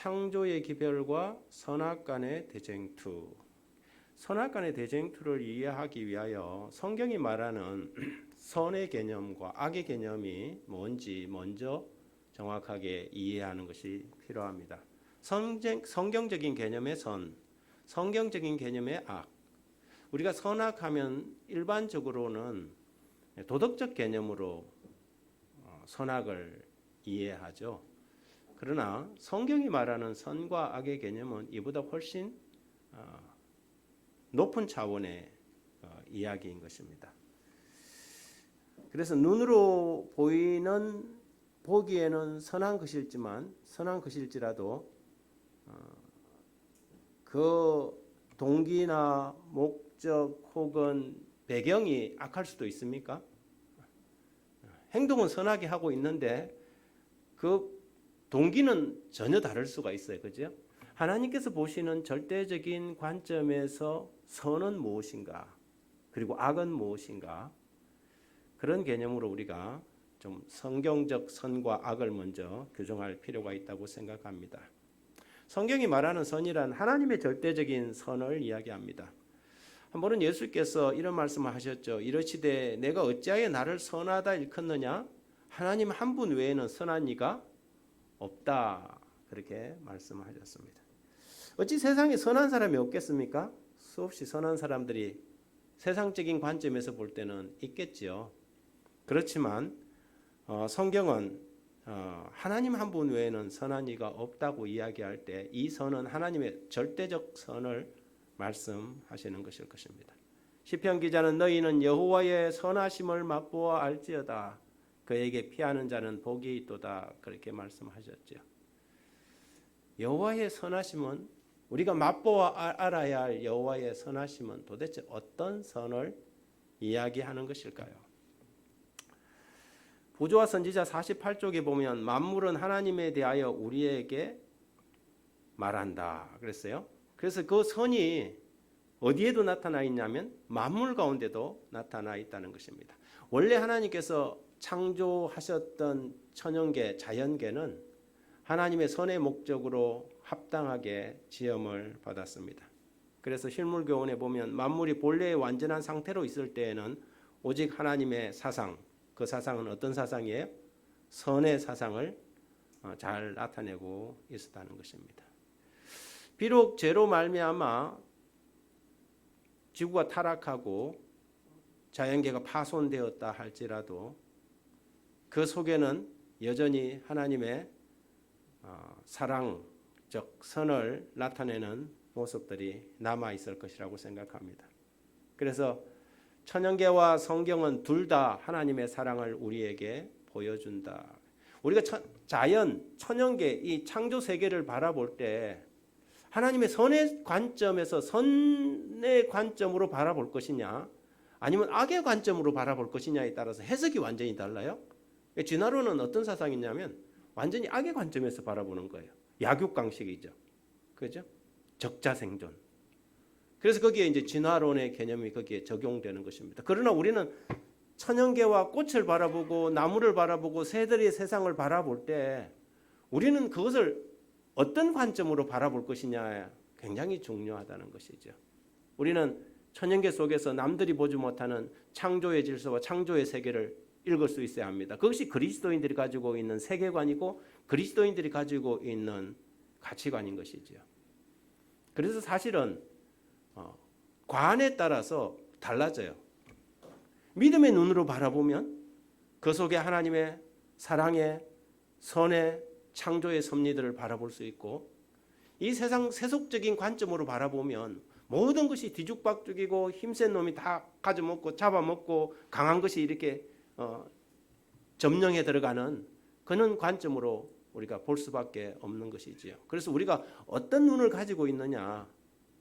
창조의 기별과 선악간의 대쟁투. 선악간의 대쟁투를 이해하기 위하여 성경이 말하는 선의 개념과 악의 개념이 뭔지 먼저 정확하게 이해하는 것이 필요합니다. 성경적인 개념의 선, 성경적인 개념의 악. 우리가 선악하면 일반적으로는 도덕적 개념으로 선악을 이해하죠. 그러나 성경이 말하는 선과 악의 개념은 이보다 훨씬 높은 차원의 이야기인 것입니다. 그래서 눈으로 보기에는 선한 것일지라도 그 동기나 목적 혹은 배경이 악할 수도 있습니까? 행동은 선하게 하고 있는데 그 동기는 전혀 다를 수가 있어요. 그죠? 하나님께서 보시는 절대적인 관점에서 선은 무엇인가? 그리고 악은 무엇인가? 그런 개념으로 우리가 좀 성경적 선과 악을 먼저 규정할 필요가 있다고 생각합니다. 성경이 말하는 선이란 하나님의 절대적인 선을 이야기합니다. 한 번은 예수께서 이런 말씀을 하셨죠. 이르시되 내가 어찌하여 나를 선하다 일컫느냐? 하나님 한 분 외에는 선한 이가 없다. 그렇게 말씀하셨습니다. 어찌 세상에 선한 사람이 없겠습니까? 수없이 선한 사람들이 세상적인 관점에서 볼 때는 있겠지요. 그렇지만 성경은 하나님 한 분 외에는 선한 이가 없다고 이야기할 때 이 선은 하나님의 절대적 선을 말씀하시는 것일 것입니다. 시편 기자는 너희는 여호와의 선하심을 맛보아 알지어다. 그에게 피하는 자는 복이 있도다. 그렇게 말씀하셨죠. 여호와의 선하심은 우리가 맛보아 알아야 할 여호와의 선하심은 도대체 어떤 선을 이야기하는 것일까요? 부조와 선지자 48쪽에 보면 만물은 하나님에 대하여 우리에게 말한다 그랬어요. 그래서 그 선이 어디에도 나타나 있냐면 만물 가운데도 나타나 있다는 것입니다. 원래 하나님께서 창조하셨던 천연계, 자연계는 하나님의 선의 목적으로 합당하게 지음을 받았습니다. 그래서 실물교훈에 보면 만물이 본래의 완전한 상태로 있을 때에는 오직 하나님의 사상, 그 사상은 어떤 사상이에요? 선의 사상을 잘 나타내고 있었다는 것입니다. 비록 죄로 말미암아 지구가 타락하고 자연계가 파손되었다 할지라도 그 속에는 여전히 하나님의 사랑적 선을 나타내는 모습들이 남아 있을 것이라고 생각합니다. 그래서 천연계와 성경은 둘 다 하나님의 사랑을 우리에게 보여준다. 우리가 자연, 천연계, 이 창조 세계를 바라볼 때 하나님의 선의 관점에서 선의 관점으로 바라볼 것이냐 아니면 악의 관점으로 바라볼 것이냐에 따라서 해석이 완전히 달라요. 진화론은 어떤 사상이냐면 완전히 악의 관점에서 바라보는 거예요. 약육강식이죠. 그죠? 적자생존. 그래서 거기에 이제 진화론의 개념이 거기에 적용되는 것입니다. 그러나 우리는 천연계와 꽃을 바라보고 나무를 바라보고 새들의 세상을 바라볼 때 우리는 그것을 어떤 관점으로 바라볼 것이냐 굉장히 중요하다는 것이죠. 우리는 천연계 속에서 남들이 보지 못하는 창조의 질서와 창조의 세계를 읽을 수 있어야 합니다. 그것이 그리스도인들이 가지고 있는 세계관이고 그리스도인들이 가지고 있는 가치관인 것이죠. 그래서 사실은 관에 따라서 달라져요. 믿음의 눈으로 바라보면 그 속에 하나님의 사랑의 선의 창조의 섭리들을 바라볼 수 있고 이 세상 세속적인 관점으로 바라보면 모든 것이 뒤죽박죽이고 힘센 놈이 다 가져먹고 잡아먹고 강한 것이 이렇게 점령해 들어가는 그런 관점으로 우리가 볼 수밖에 없는 것이지요. 그래서 우리가 어떤 눈을 가지고 있느냐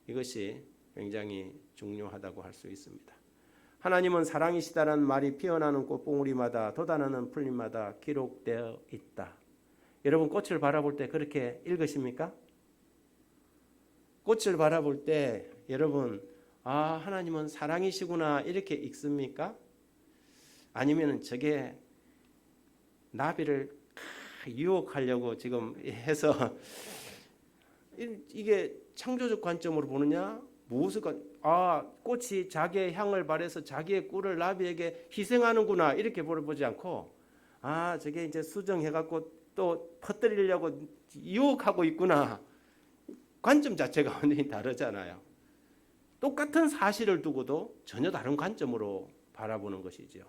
이것이 굉장히 중요하다고 할 수 있습니다. 하나님은 사랑이시다라는 말이 피어나는 꽃봉우리마다 돋아나는 풀잎마다 기록되어 있다. 여러분 꽃을 바라볼 때 그렇게 읽으십니까? 꽃을 바라볼 때 여러분 하나님은 사랑이시구나 이렇게 읽습니까? 아니면 저게 나비를 유혹하려고 지금 해서 이게 창조적 관점으로 보느냐? 무엇을 꽃이 자기의 향을 발해서 자기의 꿀을 나비에게 희생하는구나 이렇게 보지 않고 저게 이제 수정해갖고 또 퍼뜨리려고 유혹하고 있구나. 관점 자체가 완전히 다르잖아요. 똑같은 사실을 두고도 전혀 다른 관점으로 바라보는 것이죠.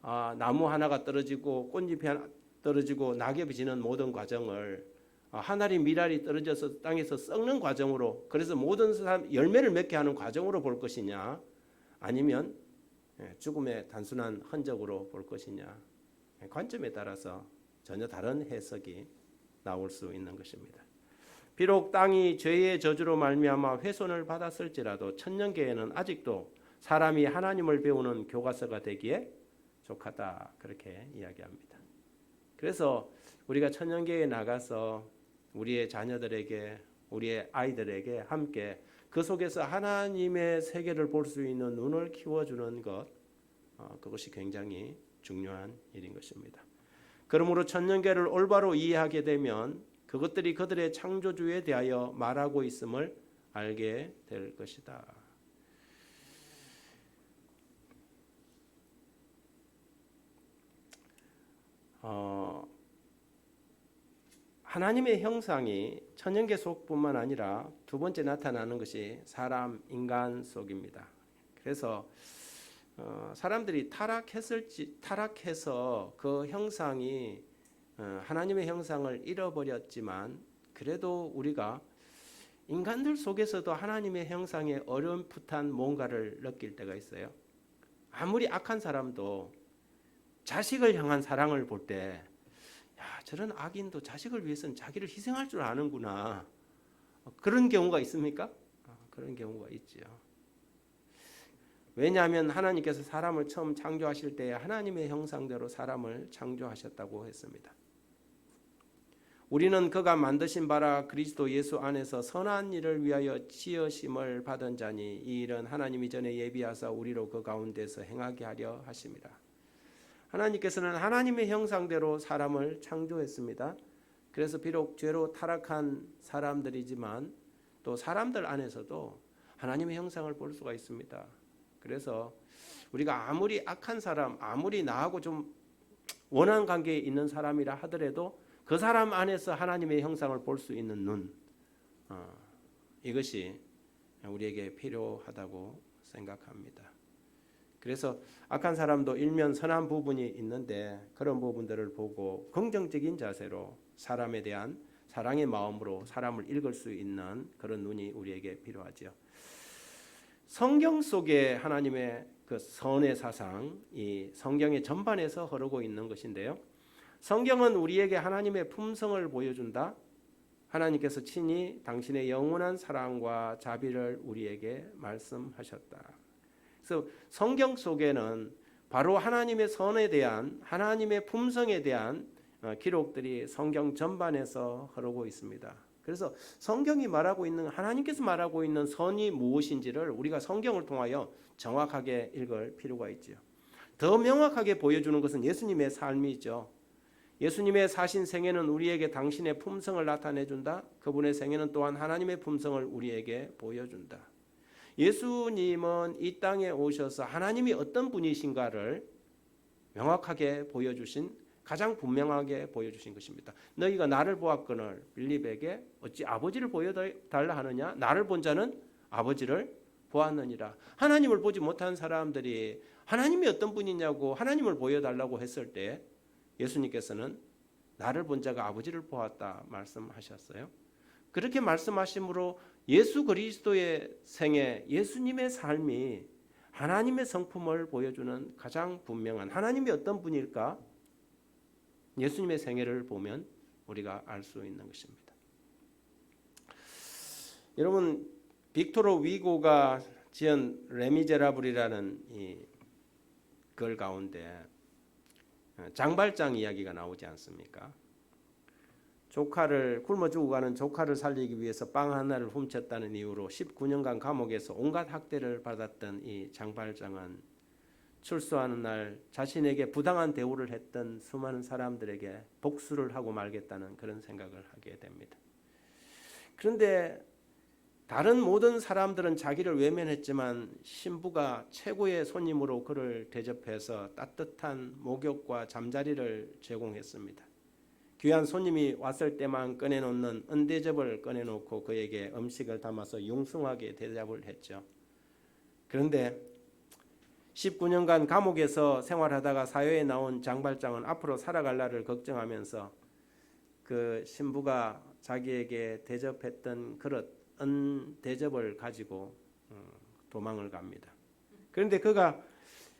나무 하나가 떨어지고 꽃잎이 하나 떨어지고 낙엽이 지는 모든 과정을 하나리 미랄이 떨어져서 땅에서 썩는 과정으로, 그래서 모든 사람 열매를 맺게 하는 과정으로 볼 것이냐, 아니면 죽음의 단순한 흔적으로 볼 것이냐, 관점에 따라서 전혀 다른 해석이 나올 수 있는 것입니다. 비록 땅이 죄의 저주로 말미암아 훼손을 받았을지라도 천년계에는 아직도 사람이 하나님을 배우는 교과서가 되기에 족하다, 그렇게 이야기합니다. 그래서 우리가 천년계에 나가서 우리의 자녀들에게, 우리의 아이들에게 함께 그 속에서 하나님의 세계를 볼 수 있는 눈을 키워주는 것, 그것이 굉장히 중요한 일인 것입니다. 그러므로 천년계를 올바로 이해하게 되면 그것들이 그들의 창조주에 대하여 말하고 있음을 알게 될 것이다. 하나님의 형상이 천년계 속뿐만 아니라 두 번째 나타나는 것이 사람, 인간 속입니다. 그래서 사람들이 타락해서 그 형상이 하나님의 형상을 잃어버렸지만, 그래도 우리가 인간들 속에서도 하나님의 형상에 어렴풋한 뭔가를 느낄 때가 있어요. 아무리 악한 사람도 자식을 향한 사랑을 볼 때, 저런 악인도 자식을 위해서는 자기를 희생할 줄 아는구나. 그런 경우가 있습니까? 그런 경우가 있죠. 왜냐하면 하나님께서 사람을 처음 창조하실 때 하나님의 형상대로 사람을 창조하셨다고 했습니다. 우리는 그가 만드신 바라 그리스도 예수 안에서 선한 일을 위하여 지으심을 받은 자니 이 일은 하나님이 전에 예비하사 우리로 그 가운데서 행하게 하려 하심이라. 하나님께서는 하나님의 형상대로 사람을 창조했습니다. 그래서 비록 죄로 타락한 사람들이지만 또 사람들 안에서도 하나님의 형상을 볼 수가 있습니다. 그래서 우리가 아무리 악한 사람, 아무리 나하고 좀 원한 관계에 있는 사람이라 하더라도 그 사람 안에서 하나님의 형상을 볼 수 있는 눈, 이것이 우리에게 필요하다고 생각합니다. 그래서 악한 사람도 일면 선한 부분이 있는데 그런 부분들을 보고 긍정적인 자세로 사람에 대한 사랑의 마음으로 사람을 읽을 수 있는 그런 눈이 우리에게 필요하죠. 성경 속에 하나님의 그 선의 사상이 성경의 전반에서 흐르고 있는 것인데요. 성경은 우리에게 하나님의 품성을 보여준다. 하나님께서 친히 당신의 영원한 사랑과 자비를 우리에게 말씀하셨다. 그래서 성경 속에는 바로 하나님의 선에 대한, 하나님의 품성에 대한 기록들이 성경 전반에서 흐르고 있습니다. 그래서 성경이 말하고 있는, 하나님께서 말하고 있는 선이 무엇인지를 우리가 성경을 통하여 정확하게 읽을 필요가 있죠. 더 명확하게 보여주는 것은 예수님의 삶이죠. 예수님의 사신 생애는 우리에게 당신의 품성을 나타내준다. 그분의 생애는 또한 하나님의 품성을 우리에게 보여준다. 예수님은 이 땅에 오셔서 하나님이 어떤 분이신가를 명확하게 보여주신, 가장 분명하게 보여주신 것입니다. 너희가 나를 보았거늘 빌립에게 어찌 아버지를 보여달라 하느냐? 나를 본 자는 아버지를 보았느니라. 하나님을 보지 못한 사람들이 하나님이 어떤 분이냐고 하나님을 보여달라고 했을 때 예수님께서는 나를 본 자가 아버지를 보았다 말씀하셨어요. 그렇게 말씀하심으로 예수 그리스도의 생애, 예수님의 삶이 하나님의 성품을 보여주는 가장 분명한, 하나님이 어떤 분일까? 예수님의 생애를 보면 우리가 알 수 있는 것입니다. 여러분, 빅토르 위고가 지은 레미제라블이라는 이 글 가운데 장발장 이야기가 나오지 않습니까? 조카를, 굶어 죽어가는 조카를 살리기 위해서 빵 하나를 훔쳤다는 이유로 19년간 감옥에서 온갖 학대를 받았던 이 장발장은 출소하는 날 자신에게 부당한 대우를 했던 수많은 사람들에게 복수를 하고 말겠다는 그런 생각을 하게 됩니다. 그런데 다른 모든 사람들은 자기를 외면했지만 신부가 최고의 손님으로 그를 대접해서 따뜻한 목욕과 잠자리를 제공했습니다. 귀한 손님이 왔을 때만 꺼내놓는 은대접을 꺼내놓고 그에게 음식을 담아서 융숭하게 대접을 했죠. 그런데 19년간 감옥에서 생활하다가 사회에 나온 장발장은 앞으로 살아갈 날을 걱정하면서 그 신부가 자기에게 대접했던 그릇 대접을 가지고 도망을 갑니다. 그런데 그가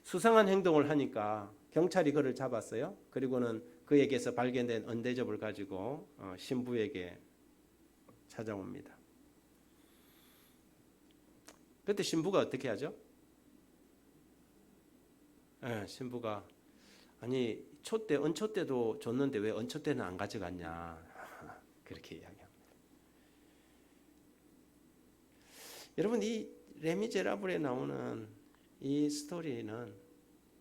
수상한 행동을 하니까 경찰이 그를 잡았어요. 그리고는 그에게서 발견된 은대접을 가지고 신부에게 찾아옵니다. 그때 신부가 어떻게 하죠? 신부가 아니 은초 때도 줬는데 왜 은초 때는 안 가져갔냐 그렇게 이야기합니다. 여러분 이 레미제라블에 나오는 이 스토리는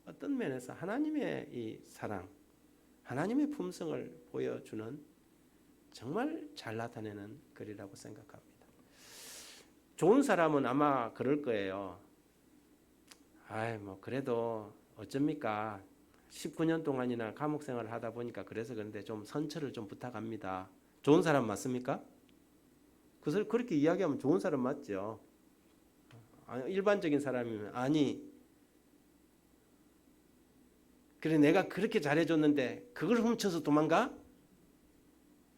어떤 면에서 하나님의 이 사랑, 하나님의 품성을 보여주는 정말 잘 나타내는 글이라고 생각합니다. 좋은 사람은 아마 그럴 거예요. 뭐 그래도 어쩝니까? 19년 동안이나 감옥 생활을 하다 보니까 그래서 그런데 좀 선처를 좀 부탁합니다. 좋은 사람 맞습니까? 그것을 그렇게 이야기하면 좋은 사람 맞죠. 일반적인 사람이면 아니 그래 내가 그렇게 잘해줬는데 그걸 훔쳐서 도망가?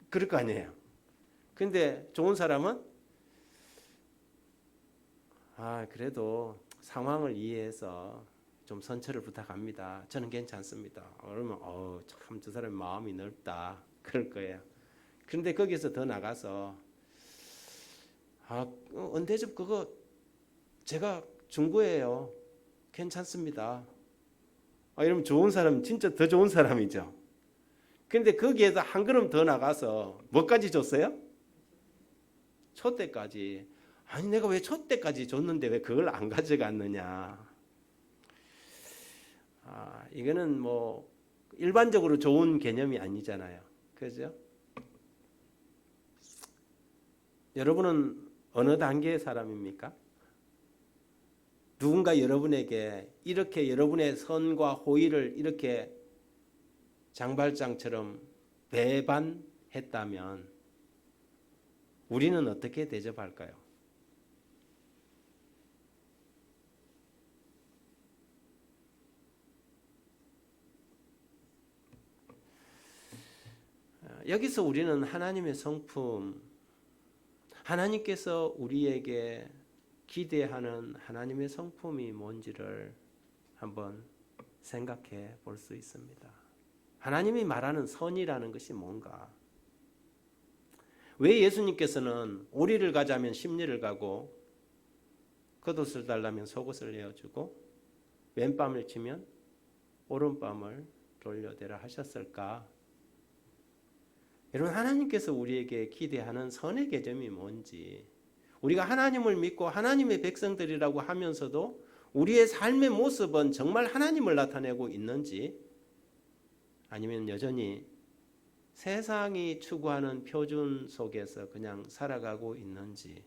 그럴 거 아니에요. 근데 좋은 사람은 그래도 상황을 이해해서 좀 선처를 부탁합니다. 저는 괜찮습니다. 그러면 참 저 사람 마음이 넓다 그럴 거예요. 그런데 거기서 더 나가서 은대접 그거 제가 준 거예요. 괜찮습니다. 이러면 좋은 사람 진짜 더 좋은 사람이죠. 그런데 거기에서 한 걸음 더 나가서 뭐까지 줬어요? 촛대까지. 아니 내가 왜 촛대까지 줬는데 왜 그걸 안 가져갔느냐. 이거는 뭐 일반적으로 좋은 개념이 아니잖아요. 그죠? 여러분은 어느 단계의 사람입니까? 누군가 여러분에게 이렇게 여러분의 선과 호의를 이렇게 장발장처럼 배반했다면 우리는 어떻게 대접할까요? 여기서 우리는 하나님의 성품, 하나님께서 우리에게 기대하는 하나님의 성품이 뭔지를 한번 생각해 볼 수 있습니다. 하나님이 말하는 선이라는 것이 뭔가? 왜 예수님께서는 오리를 가자면 심리를 가고 겉옷을 달라면 속옷을 내어주고 왼밤을 치면 오른밤을 돌려대라 하셨을까? 여러분 하나님께서 우리에게 기대하는 선의 개념이 뭔지, 우리가 하나님을 믿고 하나님의 백성들이라고 하면서도 우리의 삶의 모습은 정말 하나님을 나타내고 있는지, 아니면 여전히 세상이 추구하는 표준 속에서 그냥 살아가고 있는지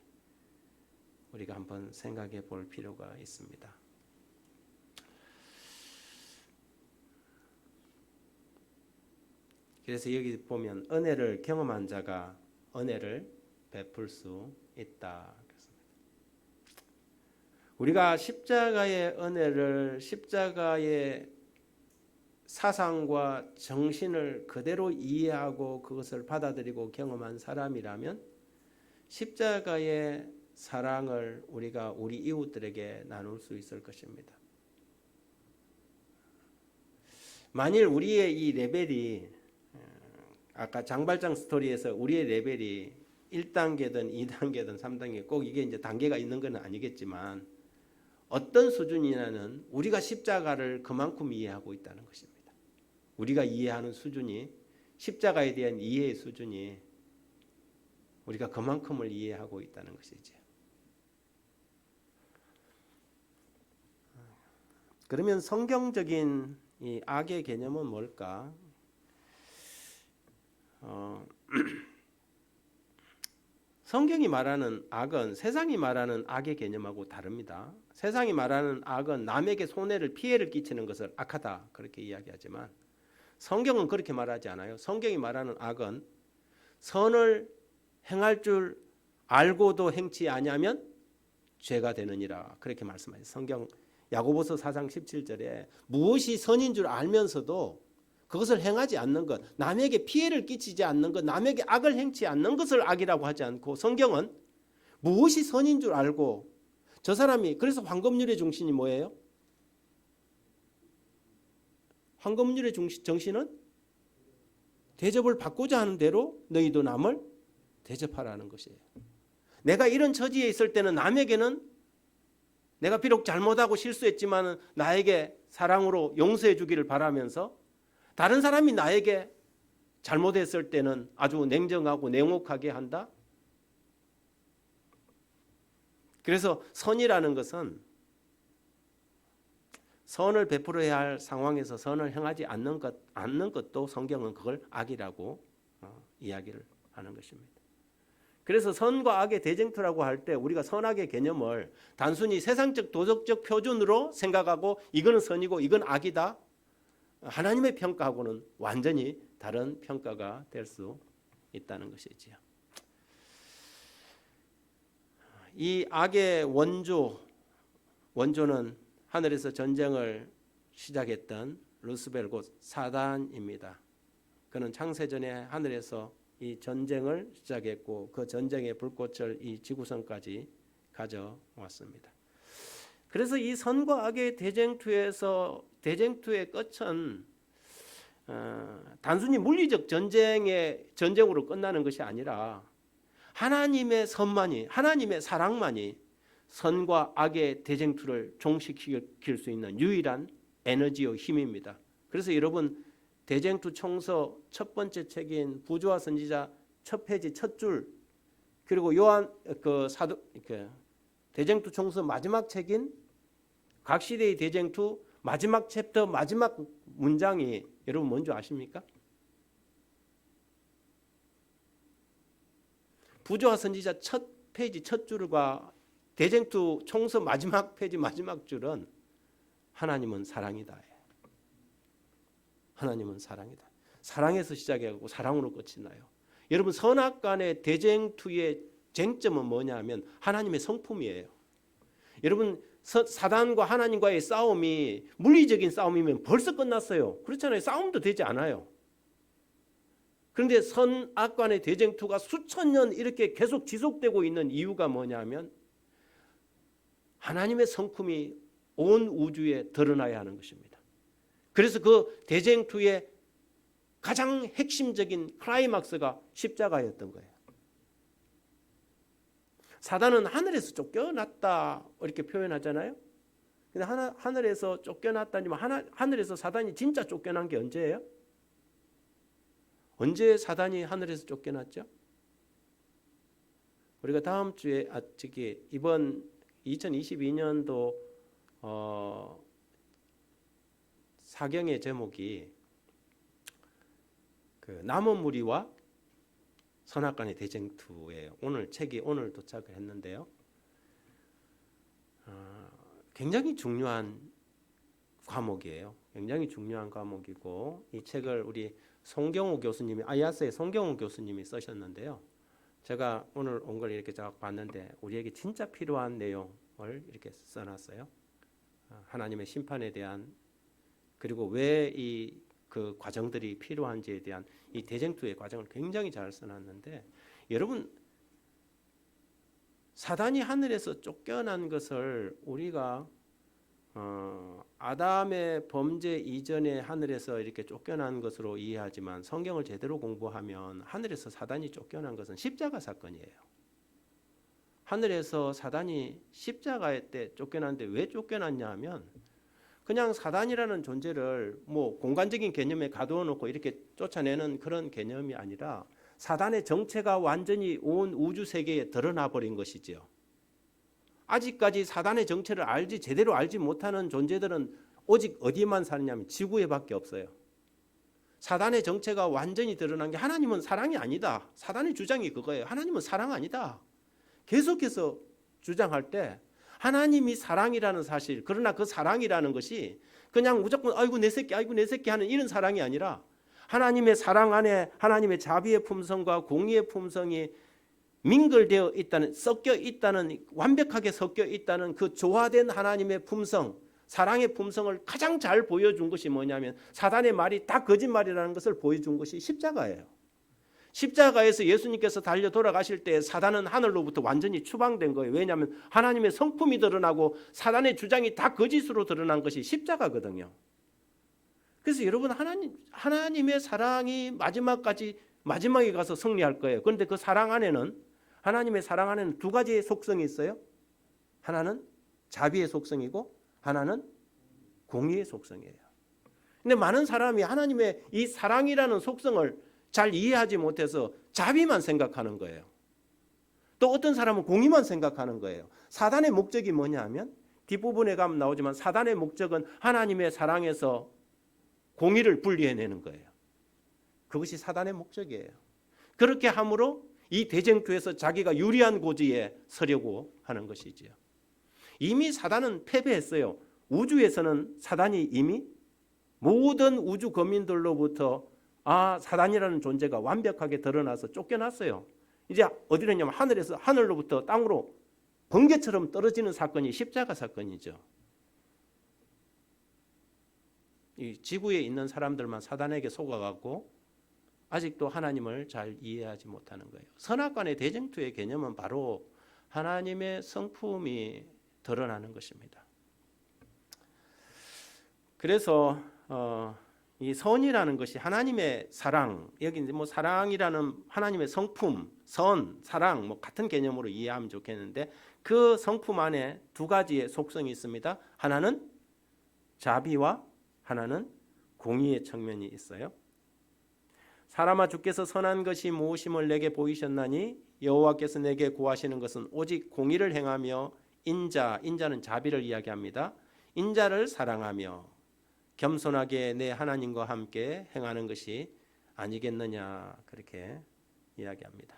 우리가 한번 생각해 볼 필요가 있습니다. 그래서 여기 보면 은혜를 경험한 자가 은혜를 베풀 수 있다. 우리가 십자가의 은혜를, 십자가의 사상과 정신을 그대로 이해하고 그것을 받아들이고 경험한 사람이라면 십자가의 사랑을 우리가 우리 이웃들에게 나눌 수 있을 것입니다. 만일 우리의 이 레벨이 아까 장발장 스토리에서 우리의 레벨이 1단계든 2단계든 3단계 꼭 이게 이제 단계가 있는 건 아니겠지만 어떤 수준이냐는 우리가 십자가를 그만큼 이해하고 있다는 것입니다. 우리가 이해하는 수준이, 십자가에 대한 이해의 수준이 우리가 그만큼을 이해하고 있다는 것이죠. 그러면 성경적인 이 악의 개념은 뭘까? 성경이 말하는 악은 세상이 말하는 악의 개념하고 다릅니다. 세상이 말하는 악은 남에게 손해를 피해를 끼치는 것을 악하다 그렇게 이야기하지만 성경은 그렇게 말하지 않아요. 성경이 말하는 악은 선을 행할 줄 알고도 행치 아니하면 죄가 되느니라 그렇게 말씀하세요. 성경 야고보서 4장 17절에 무엇이 선인 줄 알면서도 그것을 행하지 않는 것, 남에게 피해를 끼치지 않는 것, 남에게 악을 행치 않는 것을 악이라고 하지 않고 성경은 무엇이 선인 줄 알고 저 사람이 그래서 황금률의 정신이 뭐예요? 황금률의 정신은 대접을 받고자 하는 대로 너희도 남을 대접하라는 것이에요. 내가 이런 처지에 있을 때는 남에게는 내가 비록 잘못하고 실수했지만 나에게 사랑으로 용서해 주기를 바라면서 다른 사람이 나에게 잘못했을 때는 아주 냉정하고 냉혹하게 한다. 그래서 선이라는 것은 선을 베풀어야 할 상황에서 선을 행하지 않는 것도 성경은 그걸 악이라고 이야기를 하는 것입니다. 그래서 선과 악의 대쟁투라고 할 때 우리가 선악의 개념을 단순히 세상적 도덕적 표준으로 생각하고 이거는 선이고 이건 악이다. 하나님의 평가하고는 완전히 다른 평가가 될 수 있다는 것이지요. 이 악의 원조는 하늘에서 전쟁을 시작했던 루스벨 곧 사단입니다. 그는 창세전에 하늘에서 이 전쟁을 시작했고 그 전쟁의 불꽃을 이 지구상까지 가져왔습니다. 그래서 이 선과 악의 대쟁투의 끝은 단순히 물리적 전쟁으로 끝나는 것이 아니라 하나님의 선만이, 하나님의 사랑만이 선과 악의 대쟁투를 종식시킬 수 있는 유일한 에너지요 힘입니다. 그래서 여러분 대쟁투 총서 첫 번째 책인 부조와 선지자 첫 페이지 첫 줄 그리고 요한 대쟁투 총서 마지막 책인 각 시대의 대쟁투 마지막 챕터 마지막 문장이 여러분 뭔지 아십니까? 부조와 선지자 첫 페이지 첫 줄과 대쟁투 총서 마지막 페이지 마지막 줄은 하나님은 사랑이다. 하나님은 사랑이다. 사랑에서 시작해가고 사랑으로 끝이 나요. 여러분 선악 간의 대쟁투의 쟁점은 뭐냐면 하나님의 성품이에요. 여러분 사단과 하나님과의 싸움이 물리적인 싸움이면 벌써 끝났어요. 그렇잖아요. 싸움도 되지 않아요. 그런데 선악 간의 대쟁투가 수천 년 이렇게 계속 지속되고 있는 이유가 뭐냐면 하나님의 성품이 온 우주에 드러나야 하는 것입니다. 그래서 그 대쟁투의 가장 핵심적인 클라이막스가 십자가였던 거예요. 사단은 하늘에서 쫓겨났다 이렇게 표현하잖아요. 근데 하늘에서 쫓겨났다니면 하늘에서 사단이 진짜 쫓겨난 게 언제예요? 언제 사단이 하늘에서 쫓겨났죠? 우리가 다음 주에 이번 2022년도 사경의 제목이 그 남은 무리와 선악간의 대쟁투예요. 책이 오늘 도착을 했는데요. 굉장히 중요한 과목이에요. 굉장히 중요한 과목이고 이 책을 우리 송경우 교수님이 아이아스의 송경우 교수님이 쓰셨는데요. 제가 오늘 온 걸 이렇게 쫙 봤는데 우리에게 진짜 필요한 내용을 이렇게 써놨어요. 하나님의 심판에 대한 그리고 왜 그 과정들이 필요한지에 대한 이 대쟁투의 과정을 굉장히 잘 써놨는데 여러분 사단이 하늘에서 쫓겨난 것을 우리가 아담의 범죄 이전에 하늘에서 이렇게 쫓겨난 것으로 이해하지만 성경을 제대로 공부하면 하늘에서 사단이 쫓겨난 것은 십자가 사건이에요. 하늘에서 사단이 십자가 때 쫓겨났는데 왜 쫓겨났냐 하면 그냥 사단이라는 존재를 뭐 공간적인 개념에 가두어 놓고 이렇게 쫓아내는 그런 개념이 아니라 사단의 정체가 완전히 온 우주 세계에 드러나 버린 것이지요. 아직까지 사단의 정체를 제대로 알지 못하는 존재들은 오직 어디만 사느냐면 지구에 밖에 없어요. 사단의 정체가 완전히 드러난 게 하나님은 사랑이 아니다. 사단의 주장이 그거예요. 하나님은 사랑 아니다. 계속해서 주장할 때 하나님이 사랑이라는 사실, 그러나 그 사랑이라는 것이 그냥 무조건 아이고 내 새끼 하는 이런 사랑이 아니라 하나님의 사랑 안에 하나님의 자비의 품성과 공의의 품성이 민글되어 있다는, 섞여 있다는, 완벽하게 섞여 있다는 그 조화된 하나님의 품성, 사랑의 품성을 가장 잘 보여준 것이 뭐냐면 사단의 말이 다 거짓말이라는 것을 보여준 것이 십자가예요. 십자가에서 예수님께서 달려 돌아가실 때 사단은 하늘로부터 완전히 추방된 거예요. 왜냐하면 하나님의 성품이 드러나고 사단의 주장이 다 거짓으로 드러난 것이 십자가거든요. 그래서 여러분 하나님의 사랑이 마지막에 가서 승리할 거예요. 그런데 그 사랑 안에는, 하나님의 사랑 안에는 두 가지의 속성이 있어요. 하나는 자비의 속성이고 하나는 공의의 속성이에요. 근데 많은 사람이 하나님의 이 사랑이라는 속성을 잘 이해하지 못해서 자비만 생각하는 거예요. 또 어떤 사람은 공의만 생각하는 거예요. 사단의 목적이 뭐냐 하면 뒷부분에 가면 나오지만 사단의 목적은 하나님의 사랑에서 공의를 분리해내는 거예요. 그것이 사단의 목적이에요. 그렇게 함으로 이 대쟁투에서 자기가 유리한 고지에 서려고 하는 것이지요. 이미 사단은 패배했어요. 우주에서는 사단이 이미 모든 우주 거민들로부터 사단이라는 존재가 완벽하게 드러나서 쫓겨났어요. 이제 어디로 했냐면 하늘로부터 땅으로 번개처럼 떨어지는 사건이 십자가 사건이죠. 이 지구에 있는 사람들만 사단에게 속아가고 아직도 하나님을 잘 이해하지 못하는 거예요. 선악간의 대쟁투의 개념은 바로 하나님의 성품이 드러나는 것입니다. 그래서 이 선이라는 것이 하나님의 사랑, 여기 이제 뭐 사랑이라는 하나님의 성품, 선, 사랑 뭐 같은 개념으로 이해하면 좋겠는데 그 성품 안에 두 가지의 속성이 있습니다. 하나는 자비와 하나는 공의의 측면이 있어요. 사람아 주께서 선한 것이 무엇임을 내게 보이셨나니 여호와께서 내게 구하시는 것은 오직 공의를 행하며 인자는 자비를 이야기합니다. 인자를 사랑하며 겸손하게 내 하나님과 함께 행하는 것이 아니겠느냐, 그렇게 이야기합니다.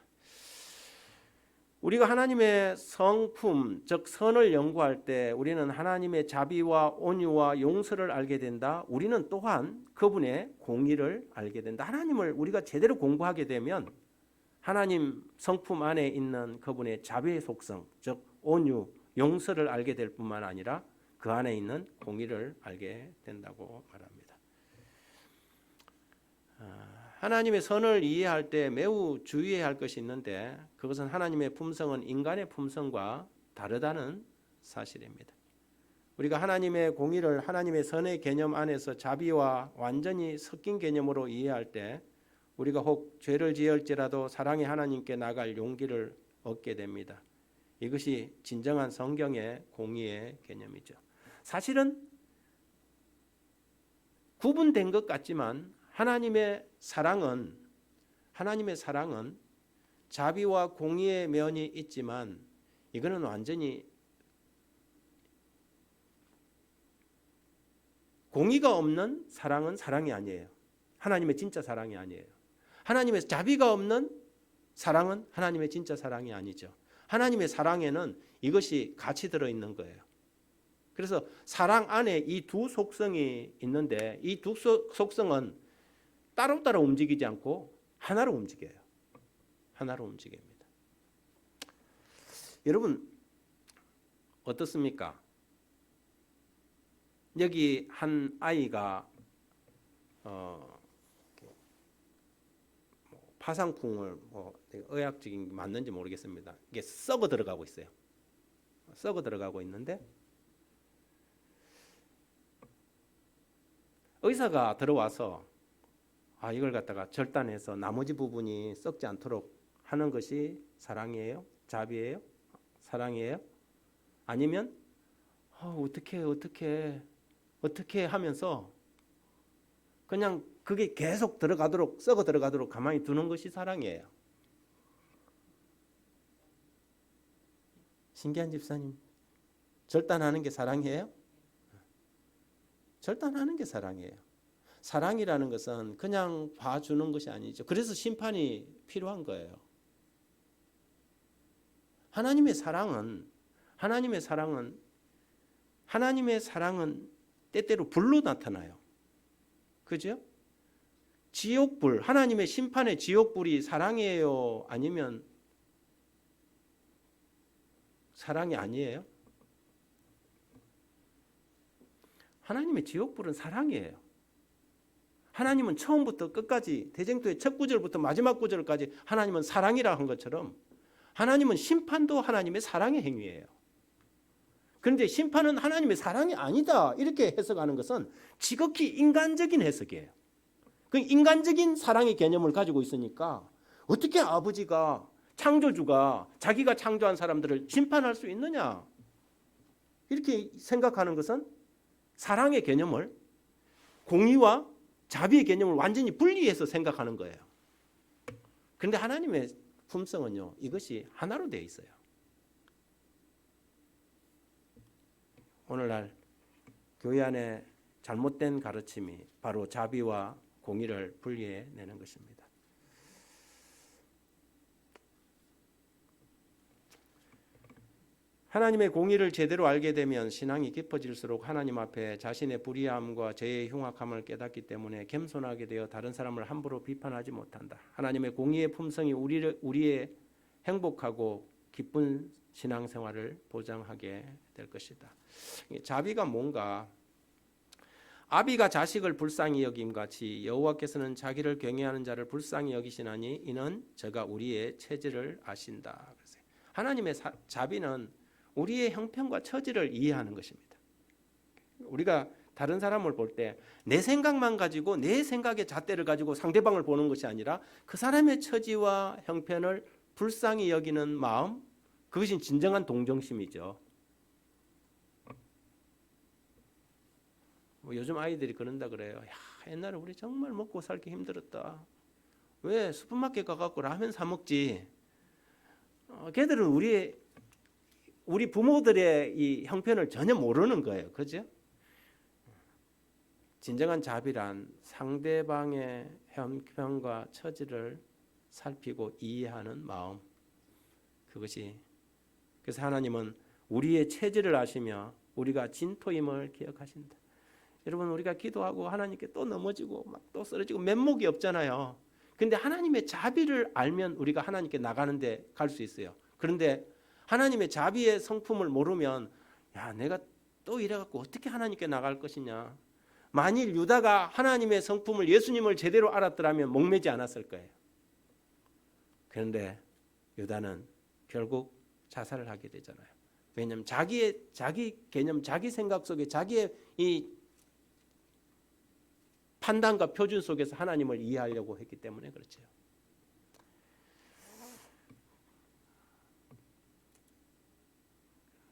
우리가 하나님의 성품, 즉 선을 연구할 때 우리는 하나님의 자비와 온유와 용서를 알게 된다. 우리는 또한 그분의 공의를 알게 된다. 하나님을 우리가 제대로 공부하게 되면 하나님 성품 안에 있는 그분의 자비의 속성, 즉 온유, 용서를 알게 될 뿐만 아니라 그 안에 있는 공의를 알게 된다고 말합니다. 하나님의 선을 이해할 때 매우 주의해야 할 것이 있는데 그것은 하나님의 품성은 인간의 품성과 다르다는 사실입니다. 우리가 하나님의 공의를 하나님의 선의 개념 안에서 자비와 완전히 섞인 개념으로 이해할 때 우리가 혹 죄를 지을지라도 사랑의 하나님께 나갈 용기를 얻게 됩니다. 이것이 진정한 성경의 공의의 개념이죠. 사실은 구분된 것 같지만 하나님의 사랑은 자비와 공의의 면이 있지만 이거는 완전히 공의가 없는 사랑은 사랑이 아니에요. 하나님의 진짜 사랑이 아니에요. 하나님의 자비가 없는 사랑은 하나님의 진짜 사랑이 아니죠. 하나님의 사랑에는 이것이 같이 들어있는 거예요. 그래서 사랑 안에 이 두 속성이 있는데 이 두 속성은 따로따로 움직이지 않고 하나로 움직여요. 하나로 움직입니다. 여러분 어떻습니까? 여기 한 아이가 파상풍을 의학적인 게 맞는지 모르겠습니다. 이게 썩어 들어가고 있어요. 썩어 들어가고 있는데 의사가 들어와서 이걸 갖다가 절단해서 나머지 부분이 썩지 않도록 하는 것이 사랑이에요? 자비예요? 사랑이에요? 아니면 어떻게 하면서 그냥 그게 계속 들어가도록 썩어 들어가도록 가만히 두는 것이 사랑이에요. 신기한 집사님, 절단하는 게 사랑이에요? 절단하는 게 사랑이에요. 사랑이라는 것은 그냥 봐주는 것이 아니죠. 그래서 심판이 필요한 거예요. 하나님의 사랑은 때때로 불로 나타나요. 그죠? 지옥불, 하나님의 심판의 지옥불이 사랑이에요? 아니면 사랑이 아니에요? 하나님의 지옥불은 사랑이에요. 하나님은 처음부터 끝까지 대쟁투의 첫 구절부터 마지막 구절까지 하나님은 사랑이라 한 것처럼 하나님은 심판도 하나님의 사랑의 행위예요. 그런데 심판은 하나님의 사랑이 아니다 이렇게 해석하는 것은 지극히 인간적인 해석이에요. 그 인간적인 사랑의 개념을 가지고 있으니까 어떻게 아버지가 창조주가 자기가 창조한 사람들을 심판할 수 있느냐 이렇게 생각하는 것은 사랑의 개념을 공의와 자비의 개념을 완전히 분리해서 생각하는 거예요. 그런데 하나님의 품성은요 이것이 하나로 되어 있어요. 오늘날 교회 안에 잘못된 가르침이 바로 자비와 공의를 분리해내는 것입니다. 하나님의 공의를 제대로 알게 되면 신앙이 깊어질수록 하나님 앞에 자신의 불의함과 죄의 흉악함을 깨닫기 때문에 겸손하게 되어 다른 사람을 함부로 비판하지 못한다. 하나님의 공의의 품성이 우리의 행복하고 기쁜 신앙생활을 보장하게 될 것이다. 자비가 뭔가? 아비가 자식을 불쌍히 여김같이 여호와께서는 자기를 경외하는 자를 불쌍히 여기시나니 이는 저가 우리의 체질을 아신다. 하나님의 자비는 우리의 형편과 처지를 이해하는 것입니다. 우리가 다른 사람을 볼 때 내 생각만 가지고 내 생각의 잣대를 가지고 상대방을 보는 것이 아니라 그 사람의 처지와 형편을 불쌍히 여기는 마음, 그것이 진정한 동정심이죠. 요즘 아이들이 그런다 그래요. 야, 옛날에 우리 정말 먹고 살기 힘들었다. 왜 슈퍼마켓 가갖고 라면 사 먹지? 걔들은 우리 부모들의 이 형편을 전혀 모르는 거예요. 그죠? 진정한 자비란 상대방의 형편과 처지를 살피고 이해하는 마음. 그것이 그래서 하나님은 우리의 체질을 아시며 우리가 진토임을 기억하신다. 여러분 우리가 기도하고 하나님께 또 넘어지고 막 또 쓰러지고 면목이 없잖아요. 그런데 하나님의 자비를 알면 우리가 하나님께 나가는데 갈 수 있어요. 그런데 하나님의 자비의 성품을 모르면 야 내가 또 이래갖고 어떻게 하나님께 나갈 것이냐. 만일 유다가 하나님의 성품을 예수님을 제대로 알았더라면 목매지 않았을 거예요. 그런데 유다는 결국 자살을 하게 되잖아요. 왜냐하면 자기 개념, 자기 생각 속에 자기의 이 판단과 표준 속에서 하나님을 이해하려고 했기 때문에 그렇죠.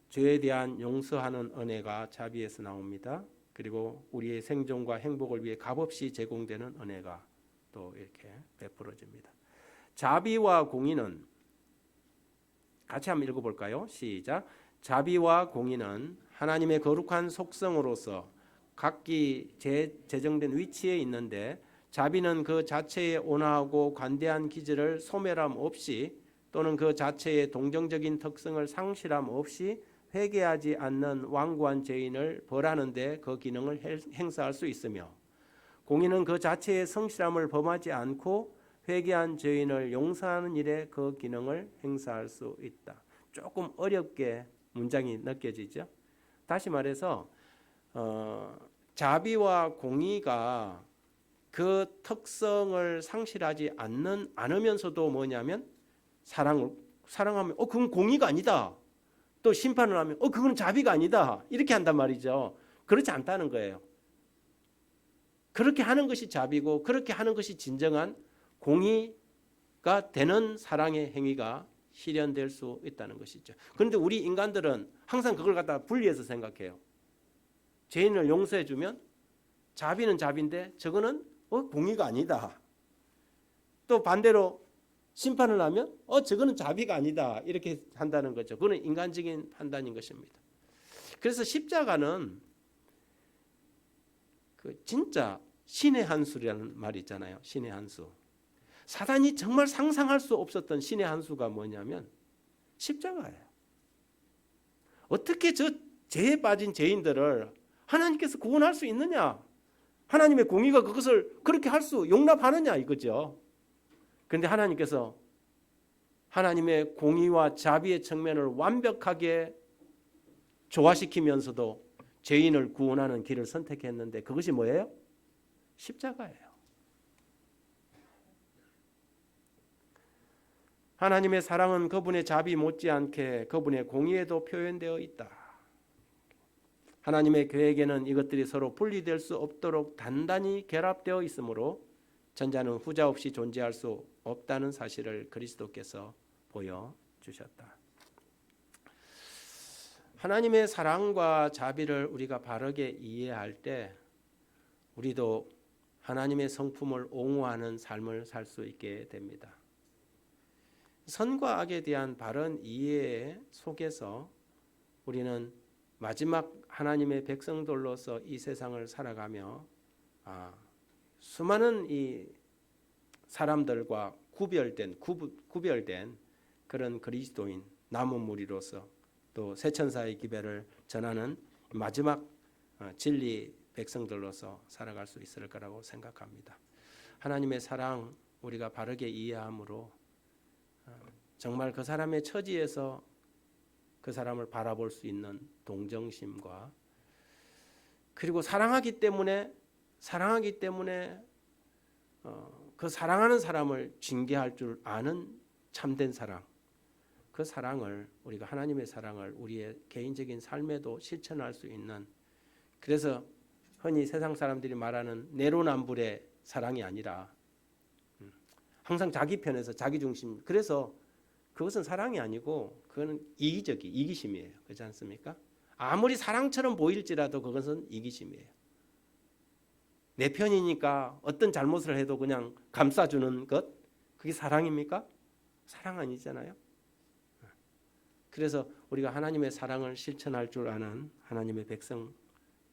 죄에 대한 용서하는 은혜가 자비에서 나옵니다. 그리고 우리의 생존과 행복을 위해 값없이 제공되는 은혜가 또 이렇게 베풀어집니다. 자비와 공의는 같이 한번 읽어볼까요? 시작. 자비와 공의는 하나님의 거룩한 속성으로서 각기 제정된 위치에 있는데 자비는 그 자체의 온화하고 관대한 기질을 소멸함 없이 또는 그 자체의 동정적인 특성을 상실함 없이 회개하지 않는 완고한 죄인을 벌하는 데 그 기능을 행사할 수 있으며 공의는 그 자체의 성실함을 범하지 않고 회개한 죄인을 용서하는 일에 그 기능을 행사할 수 있다. 조금 어렵게 문장이 느껴지죠. 다시 말해서 자비와 공의가 그 특성을 상실하지 않으면서도 뭐냐면 사랑하면 그건 공의가 아니다. 또 심판을 하면 그건 자비가 아니다. 이렇게 한단 말이죠. 그렇지 않다는 거예요. 그렇게 하는 것이 자비고 그렇게 하는 것이 진정한 공의가 되는 사랑의 행위가 실현될 수 있다는 것이죠. 그런데 우리 인간들은 항상 그걸 갖다 분리해서 생각해요. 죄인을 용서해 주면 자비는 자비인데 저거는 공의가 아니다. 또 반대로 심판을 하면 저거는 자비가 아니다. 이렇게 한다는 거죠. 그건 인간적인 판단인 것입니다. 그래서 십자가는 그 진짜 신의 한 수라는 말이 있잖아요. 신의 한 수. 사단이 정말 상상할 수 없었던 신의 한 수가 뭐냐면 십자가예요. 어떻게 저 죄에 빠진 죄인들을 하나님께서 구원할 수 있느냐? 하나님의 공의가 그것을 그렇게 할 수 용납하느냐 이거죠. 그런데 하나님께서 하나님의 공의와 자비의 측면을 완벽하게 조화시키면서도 죄인을 구원하는 길을 선택했는데 그것이 뭐예요? 십자가예요. 하나님의 사랑은 그분의 자비 못지않게 그분의 공의에도 표현되어 있다. 하나님의 계획에는 이것들이 서로 분리될 수 없도록 단단히 결합되어 있으므로 전자는 후자 없이 존재할 수 없다는 사실을 그리스도께서 보여주셨다. 하나님의 사랑과 자비를 우리가 바르게 이해할 때 우리도 하나님의 성품을 옹호하는 삶을 살 수 있게 됩니다. 선과 악에 대한 바른 이해 속에서 우리는 마지막 하나님의 백성들로서 이 세상을 살아가며 수많은 이 사람들과 구별된 그런 그리스도인 남은 무리로서 또 새천사의 기별을 전하는 마지막 진리 백성들로서 살아갈 수 있을 거라고 생각합니다. 하나님의 사랑 우리가 바르게 이해함으로 정말 그 사람의 처지에서 그 사람을 바라볼 수 있는 동정심과 그리고 사랑하기 때문에 그 사랑하는 사람을 징계할 줄 아는 참된 사랑, 그 사랑을 우리가 하나님의 사랑을 우리의 개인적인 삶에도 실천할 수 있는, 그래서 흔히 세상 사람들이 말하는 내로남불의 사랑이 아니라 항상 자기 편에서 자기 중심, 그래서 그것은 사랑이 아니고 그거는 이기심이에요. 그렇지 않습니까? 아무리 사랑처럼 보일지라도 그것은 이기심이에요. 내 편이니까 어떤 잘못을 해도 그냥 감싸주는 것, 그게 사랑입니까? 사랑 아니잖아요. 그래서 우리가 하나님의 사랑을 실천할 줄 아는 하나님의 백성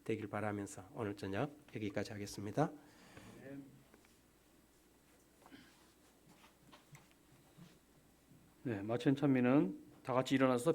되길 바라면서 오늘 저녁 여기까지 하겠습니다. 네, 마천 찬미는 다 같이 일어나서